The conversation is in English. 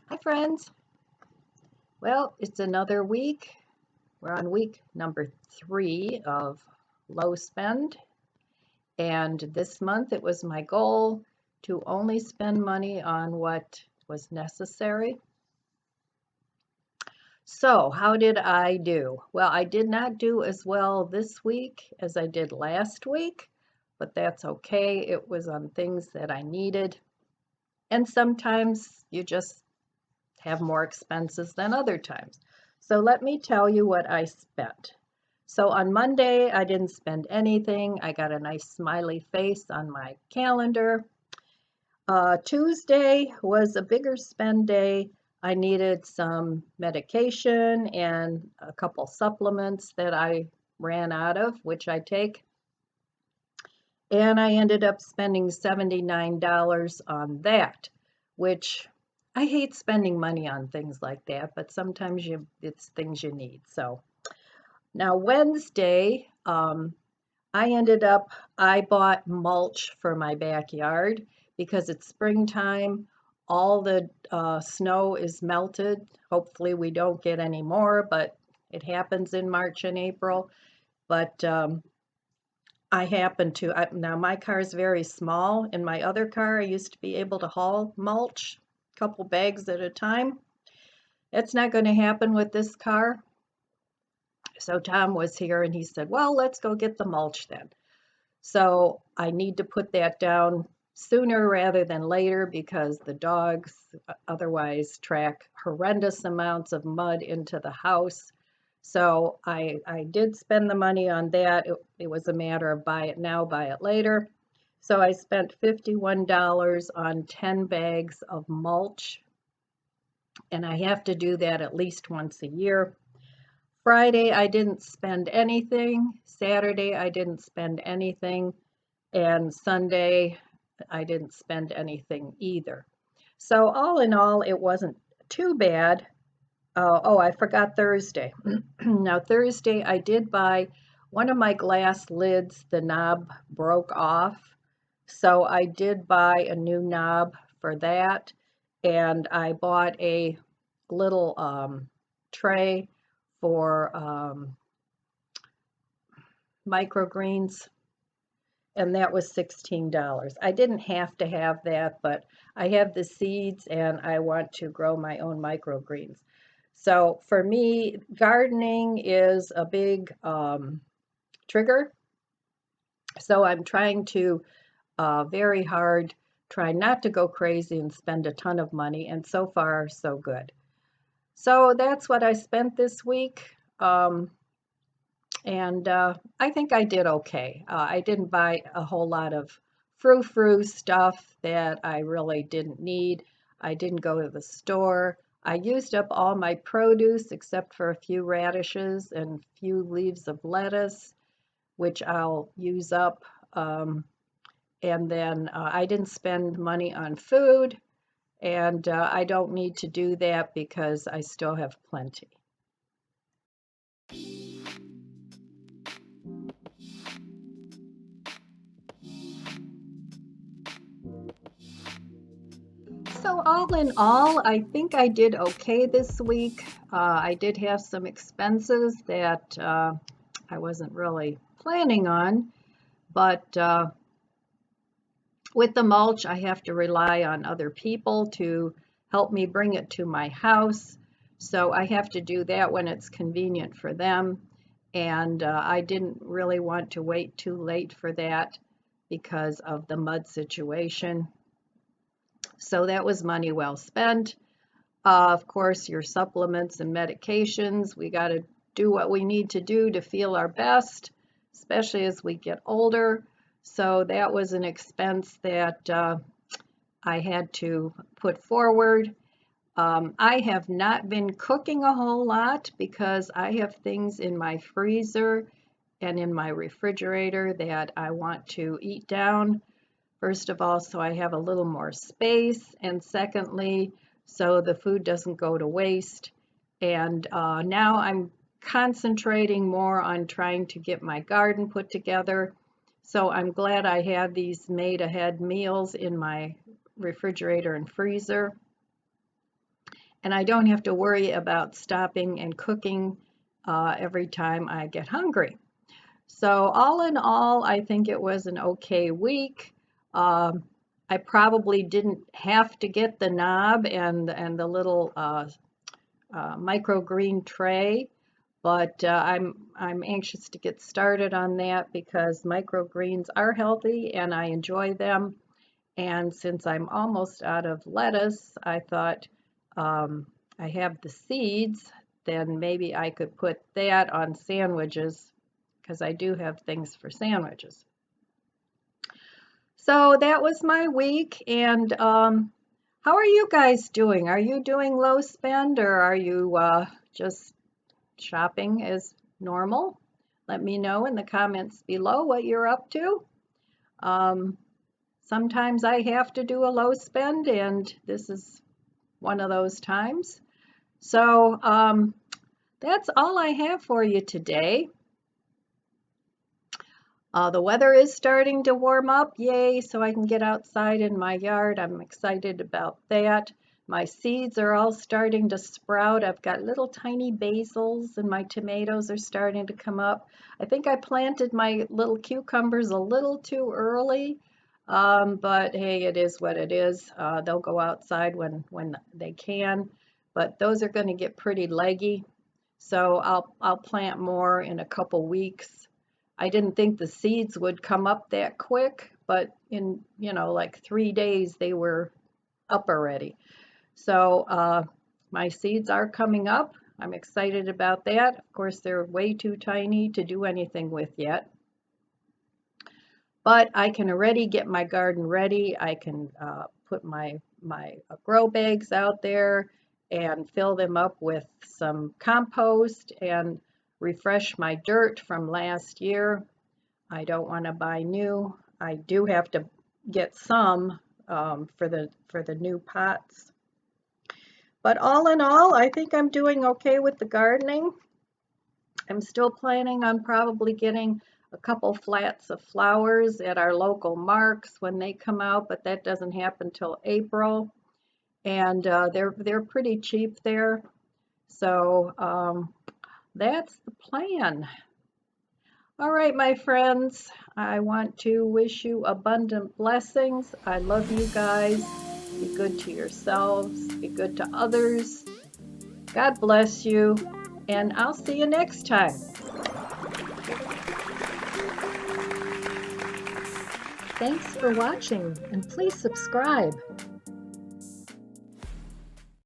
Hi friends. Well, it's another week. We're on week number 3 of low spend. And this month it was my goal to only spend money on what was necessary. So, how did I do? Well, I did not do as well this week as I did last week, but that's okay. It was on things that I needed. And sometimes you just have more expenses than other times. So let me tell you what I spent. So on Monday, I didn't spend anything. I got a nice smiley face on my calendar. Tuesday was a bigger spend day. I needed some medication and a couple supplements that I ran out of, which I take. And I ended up spending $79 on that, which I hate spending money on things like that, but sometimes it's things you need. So now Wednesday, I bought mulch for my backyard because it's springtime. All the snow is melted. Hopefully we don't get any more, but it happens in March and April. But I happen to, now my car is very small. In my other car, I used to be able to haul mulch, a couple bags at a time. That's not going to happen with this car. So Tom was here and he said, well, let's go get the mulch then. So I need to put that down sooner rather than later because the dogs otherwise track horrendous amounts of mud into the house. So I did spend the money on that. It was a matter of buy it now, buy it later. So I spent $51 on 10 bags of mulch, and I have to do that at least once a year. Friday, I didn't spend anything. Saturday, I didn't spend anything. And Sunday, I didn't spend anything either. So all in all, it wasn't too bad. I forgot Thursday. Now, Thursday, I did buy one of my glass lids, the knob broke off. So I did buy a new knob for that. And I bought a little tray for microgreens, and that was $16. I didn't have to have that, but I have the seeds and I want to grow my own microgreens. So for me, gardening is a big trigger. So I'm trying to very hard try not to go crazy and spend a ton of money, and so far, so good. So that's what I spent this week. And I think I did okay. I didn't buy a whole lot of frou-frou stuff that I really didn't need. I didn't go to the store. I used up all my produce except for a few radishes and few leaves of lettuce, which I'll use up. And then I didn't spend money on food, and I don't need to do that because I still have plenty. So all in all, I think I did okay this week. I did have some expenses that I wasn't really planning on, but with the mulch, I have to rely on other people to help me bring it to my house. So I have to do that when it's convenient for them. And I didn't really want to wait too late for that because of the mud situation. So that was money well spent. Of course, your supplements and medications, we got to do what we need to do to feel our best, especially as we get older. So that was an expense that I had to put forward. I have not been cooking a whole lot because I have things in my freezer and in my refrigerator that I want to eat down. First of all, so I have a little more space, and secondly, so the food doesn't go to waste. And now I'm concentrating more on trying to get my garden put together. So I'm glad I have these made ahead meals in my refrigerator and freezer. and I don't have to worry about stopping and cooking every time I get hungry. So all in all, I think it was an okay week. I probably didn't have to get the knob and the little microgreen tray, but I'm anxious to get started on that because microgreens are healthy and I enjoy them. And since I'm almost out of lettuce, I thought I have the seeds, then maybe I could put that on sandwiches because I do have things for sandwiches. So that was my week. And how are you guys doing? Are you doing low spend or are you just shopping as normal? Let me know in the comments below what you're up to. Sometimes I have to do a low spend, and this is one of those times. So that's all I have for you today. The weather is starting to warm up, yay, so I can get outside in my yard. I'm excited about that. My seeds are all starting to sprout. I've got little tiny basils and my tomatoes are starting to come up. I think I planted my little cucumbers a little too early, but hey, it is what it is. They'll go outside when they can, but those are going to get pretty leggy, so I'll plant more in a couple weeks. I didn't think the seeds would come up that quick, but in, like 3 days they were up already. So my seeds are coming up. I'm excited about that. Of course, they're way too tiny to do anything with yet. But I can already get my garden ready. I can put my grow bags out there and fill them up with some compost and refresh my dirt from last year. I don't want to buy new. I do have to get some for the new pots. But all in all, I think I'm doing okay with the gardening. I'm still planning on probably getting a couple flats of flowers at our local marks when they come out, but that doesn't happen till April. And they're pretty cheap there. So that's the plan. All right, my friends, I want to wish you abundant blessings. I love you guys. Be good to yourselves. Be good to others. God bless you, and I'll see you next time. Thanks for watching, and please subscribe.